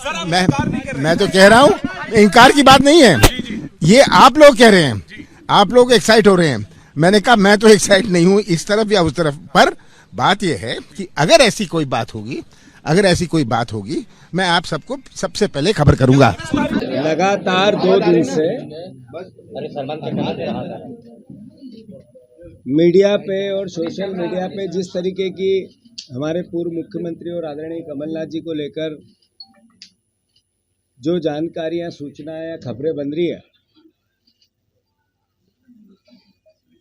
मैं तो कह रहा हूँ, इनकार की बात नहीं है, ये आप लोग कह रहे हैं, आप लोग एक्साइट हो रहे हैं। मैंने कहा मैं तो एक्साइट नहीं हूँ इस तरफ या उस तरफ, पर बात यह है कि अगर ऐसी कोई बात होगी, मैं आप सबको सबसे पहले खबर करूंगा। लगातार 2 दिन से मीडिया पे और सोशल मीडिया पे जिस तरीके की हमारे पूर्व मुख्यमंत्री और आदरणीय कमलनाथ जी को लेकर जो जानकारियां, सूचनाएं या खबरें बन रही है,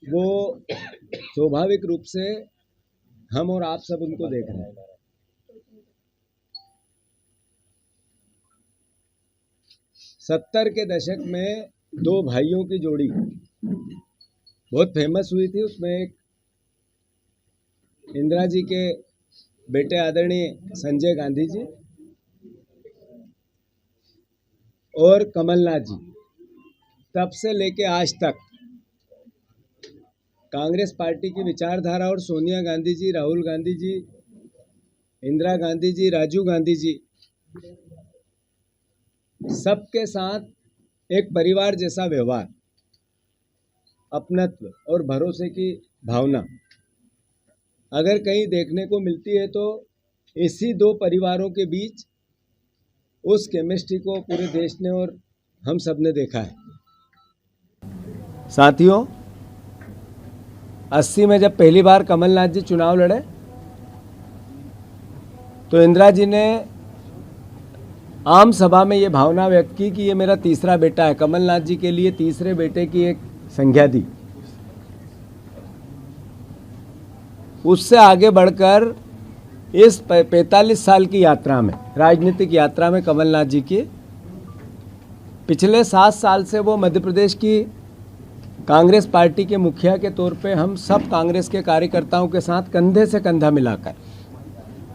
वो स्वाभाविक रूप से हम और आप सब उनको देख रहे हैं। सत्तर के दशक में 2 भाइयों की जोड़ी बहुत फेमस हुई थी। उसमें एक इंदिरा जी के बेटे आदरणीय संजय गांधी जी और कमलनाथ जी, तब से लेके आज तक कांग्रेस पार्टी की विचारधारा और सोनिया गांधी जी, राहुल गांधी जी, इंदिरा गांधी जी, राजीव गांधी जी, सबके साथ एक परिवार जैसा व्यवहार, अपनत्व और भरोसे की भावना अगर कहीं देखने को मिलती है तो इसी 2 परिवारों के बीच उस केमिस्ट्री को पूरे देश ने और हम सब ने देखा है। साथियों, 80 में जब पहली बार कमलनाथ जी चुनाव लड़े तो इंदिरा जी ने आम सभा में ये भावना व्यक्त की कि ये मेरा तीसरा बेटा है। कमलनाथ जी के लिए तीसरे बेटे की एक संज्ञा दी। उससे आगे बढ़कर इस 45 साल की यात्रा में, राजनीतिक यात्रा में कमलनाथ जी की पिछले 7 साल से वो मध्य प्रदेश की कांग्रेस पार्टी के मुखिया के तौर पे हम सब कांग्रेस के कार्यकर्ताओं के साथ कंधे से कंधा मिलाकर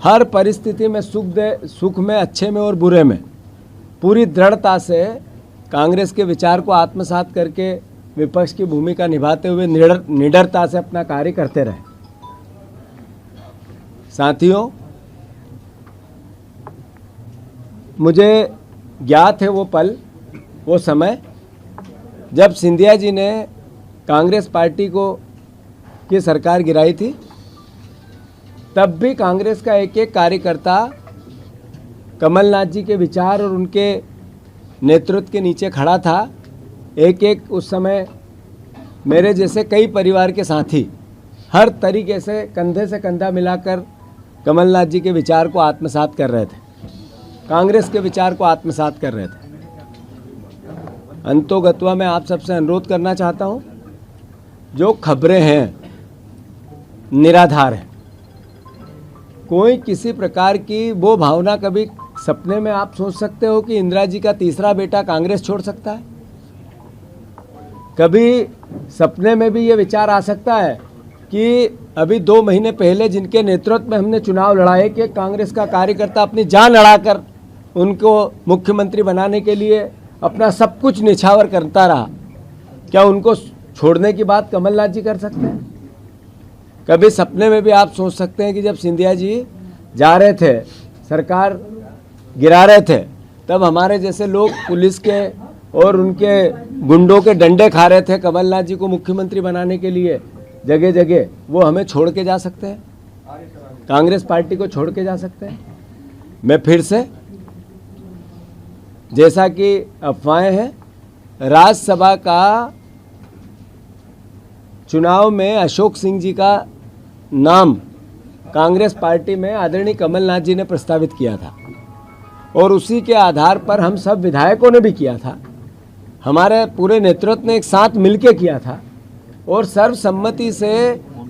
हर परिस्थिति में सुख में, अच्छे में और बुरे में पूरी दृढ़ता से कांग्रेस के विचार को आत्मसात करके विपक्ष की भूमिका निभाते हुए निडरता से अपना कार्य करते रहे। साथियों, मुझे ज्ञात है वो पल, वो समय जब सिंधिया जी ने कांग्रेस पार्टी की सरकार गिराई थी। तब भी कांग्रेस का एक एक कार्यकर्ता कमलनाथ जी के विचार और उनके नेतृत्व के नीचे खड़ा था। एक एक उस समय मेरे जैसे कई परिवार के साथी हर तरीके से कंधा मिलाकर कमलनाथ जी के विचार को आत्मसात कर रहे थे, कांग्रेस के विचार को आत्मसात कर रहे थे। अंतोगत्वा मैं आप सबसे अनुरोध करना चाहता हूं, जो खबरें हैं निराधार है। कोई किसी प्रकार की वो भावना, कभी सपने में आप सोच सकते हो कि इंदिरा जी का तीसरा बेटा कांग्रेस छोड़ सकता है? कभी सपने में भी ये विचार आ सकता है कि अभी 2 महीने पहले जिनके नेतृत्व में हमने चुनाव लड़ाए कि कांग्रेस का कार्यकर्ता अपनी जान लड़ाकर उनको मुख्यमंत्री बनाने के लिए अपना सब कुछ निछावर करता रहा, क्या उनको छोड़ने की बात कमलनाथ जी कर सकते हैं? कभी सपने में भी आप सोच सकते हैं कि जब सिंधिया जी जा रहे थे, सरकार गिरा रहे थे, तब हमारे जैसे लोग पुलिस के और उनके गुंडों के डंडे खा रहे थे कमलनाथ जी को मुख्यमंत्री बनाने के लिए जगह जगह, वो हमें छोड़ के जा सकते हैं? कांग्रेस पार्टी को छोड़ के जा सकते हैं? मैं फिर से, जैसा कि अफवाहें हैं, राज्यसभा का चुनाव में अशोक सिंह जी का नाम कांग्रेस पार्टी में आदरणीय कमलनाथ जी ने प्रस्तावित किया था और उसी के आधार पर हम सब विधायकों ने भी किया था, हमारे पूरे नेतृत्व ने एक साथ मिलकर किया था और सर्वसम्मति से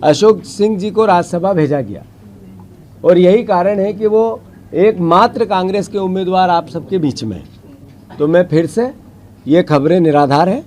अशोक सिंह जी को राज्यसभा भेजा गया। और यही कारण है कि वो एकमात्र कांग्रेस के उम्मीदवार आप सबके बीच में हैं। तो मैं फिर से, ये खबरें निराधार हैं।